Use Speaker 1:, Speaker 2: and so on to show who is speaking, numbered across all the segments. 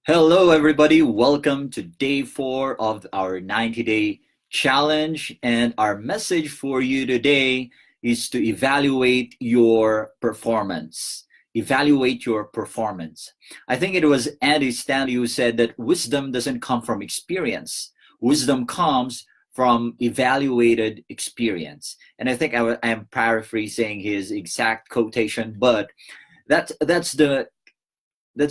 Speaker 1: Hello, everybody. Welcome to day 4 of our 90-day challenge. And our message for you today is to evaluate your performance. Evaluate your performance. I think it was Andy Stanley who said that wisdom doesn't come from experience, wisdom comes from evaluated experience. And I think I'm paraphrasing his exact quotation, but that's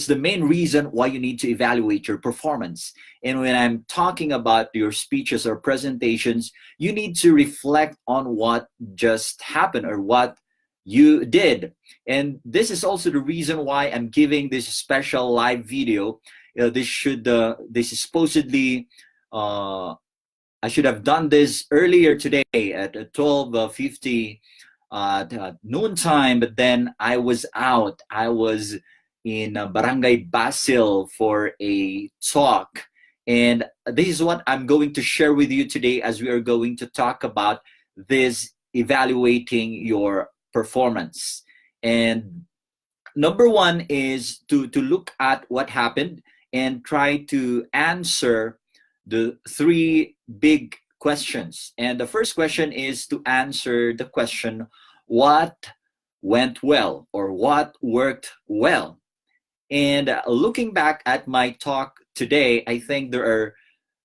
Speaker 1: the main reason why you need to evaluate your performance. And when I'm talking about your speeches or presentations, you need to reflect on what just happened or what you did. And this is also the reason why I'm giving this special live video. This is supposedly I should have done this earlier today at 12:50 noontime, but then I was out. I was in Barangay Basil for a talk. And this is what I'm going to share with you today as we are going to talk about this evaluating your performance. And number one is to look at what happened and try to answer the three big questions. And the first question is to answer the question, what went well or what worked well? And looking back at my talk today, I think there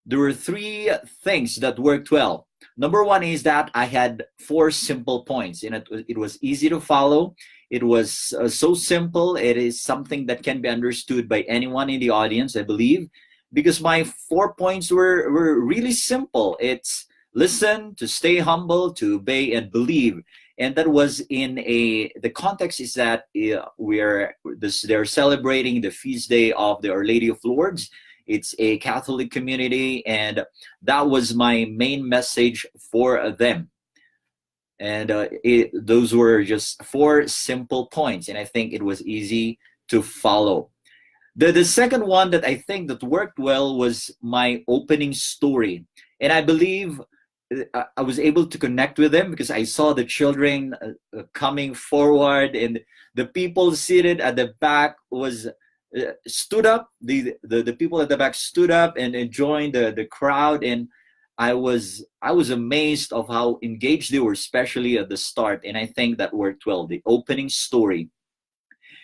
Speaker 1: were three things that worked well. Number one is that I had four simple points, and it was easy to follow. It was so simple. It is something that can be understood by anyone in the audience, I believe, because my 4 points were really simple. It's listen, to stay humble, to obey, and believe. And that was the context is that they're celebrating the feast day of the Our Lady of Lourdes. It's a Catholic community, and that was my main message for them. And those were just four simple points, and I think it was easy to follow. The second one that I think that worked well was my opening story, and I believe I was able to connect with them because I saw the children coming forward, and the people seated at the back was stood up. The people at the back stood up and joined the crowd, and I was amazed of how engaged they were, especially at the start. And I think that worked well. The opening story.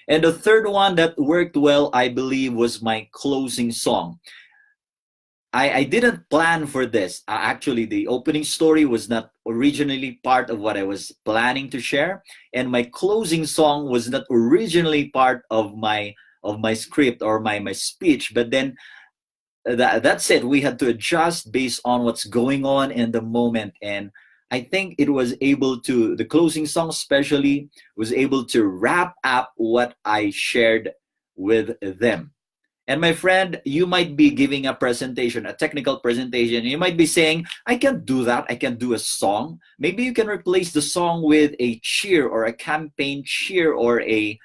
Speaker 1: And the third one that worked well, I believe, was my closing song. I didn't plan for this. Actually, the opening story was not originally part of what I was planning to share, and my closing song was not originally part of my script or my speech. But then that's it. We had to adjust based on what's going on in the moment, and I think it was able to. The closing song, especially, was able to wrap up what I shared with them. And my friend, you might be giving a presentation, a technical presentation. You might be saying, I can't do that. I can't do a song. Maybe you can replace the song with a cheer or a campaign cheer or a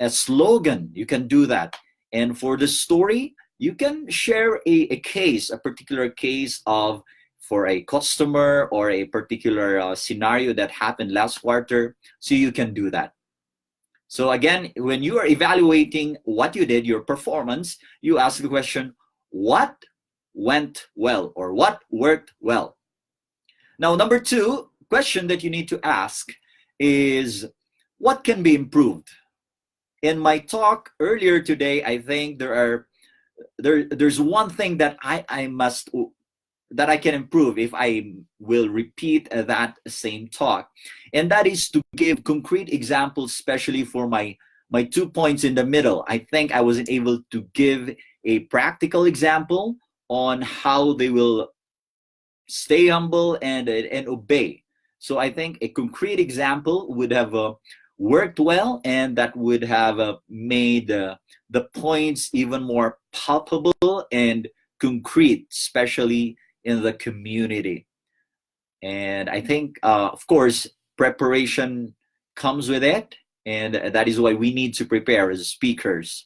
Speaker 1: slogan. You can do that. And for the story, you can share a case, a particular case of for a customer or a particular scenario that happened last quarter. So you can do that. So again, when you are evaluating what you did, your performance, you ask the question, what went well or what worked well? Now, number two question that you need to ask is, what can be improved? In my talk earlier today, I think there's one thing that that I can improve if I will repeat that same talk. And that is to give concrete examples, especially for my 2 points in the middle. I think I wasn't able to give a practical example on how they will stay humble and obey. So I think a concrete example would have worked well, and that would have made the points even more palpable and concrete, especially in the community. And I think, of course, preparation comes with it, and that is why we need to prepare as speakers.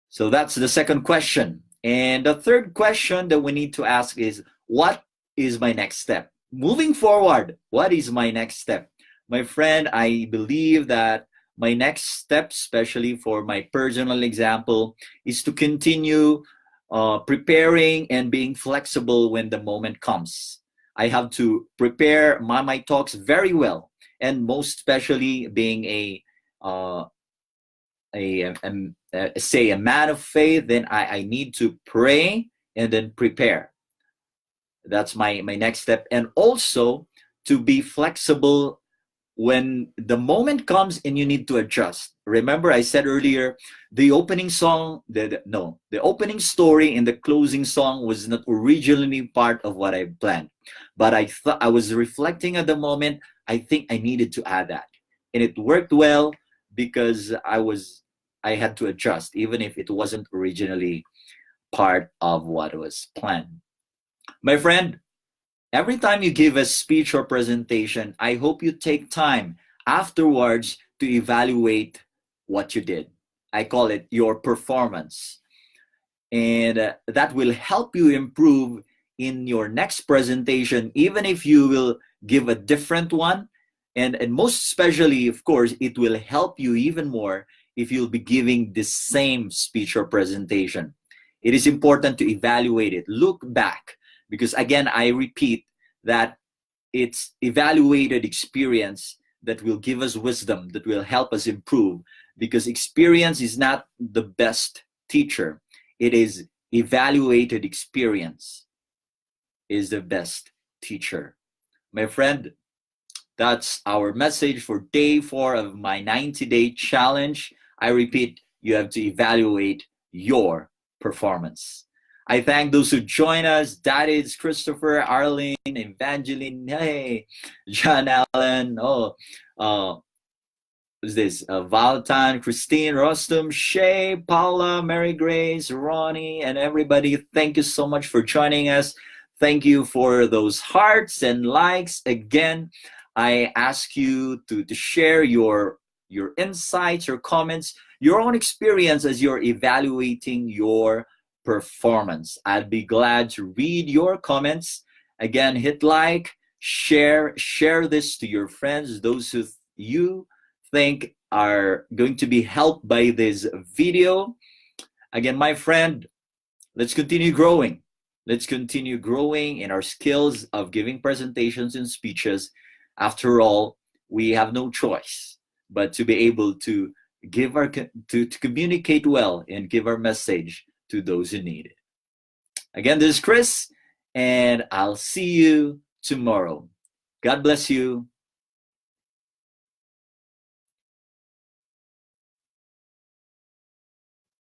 Speaker 1: So that's the second question. And the third question that we need to ask is, what is my next step? Moving forward, what is my next step? My friend, I believe that my next step, especially for my personal example, is to continue preparing and being flexible when the moment comes. I have to prepare my talks very well, and most especially being uh, say a man of faith, then I need to pray and then prepare. That's my next step, and also to be flexible when the moment comes and you need to adjust. Remember, I said earlier, the opening song, the opening story and the closing song was not originally part of what I planned, but I thought I was reflecting at the moment. I think I needed to add that, and it worked well because I had to adjust, even if it wasn't originally part of what was planned. My friend, every time you give a speech or presentation, I hope you take time afterwards to evaluate what you did. I call it your performance. And that will help you improve in your next presentation, even if you will give a different one. And most especially, of course, it will help you even more if you'll be giving the same speech or presentation. It is important to evaluate it, look back, because again, I repeat that it's evaluated experience that will give us wisdom, that will help us improve, because experience is not the best teacher. It is evaluated experience is the best teacher. My friend, that's our message for day 4 of my 90-day challenge. I repeat, you have to evaluate your performance. I thank those who join us. That is Christopher, Arlene, Evangeline, hey, John Allen, who's this? Valentine, Christine, Rostum, Shay, Paula, Mary Grace, Ronnie, and everybody. Thank you so much for joining us. Thank you for those hearts and likes. Again, I ask you to share your insights, your comments, your own experience as you're evaluating your performance. I'd be glad to read your comments. Again, hit like, share this to your friends, those who you think are going to be helped by this video. Again, my friend, let's continue growing. Let's continue growing in our skills of giving presentations and speeches. After all, we have no choice but to be able to give to communicate well and give our message to those who need it. Again, this is Chris, and I'll see you tomorrow. God bless you.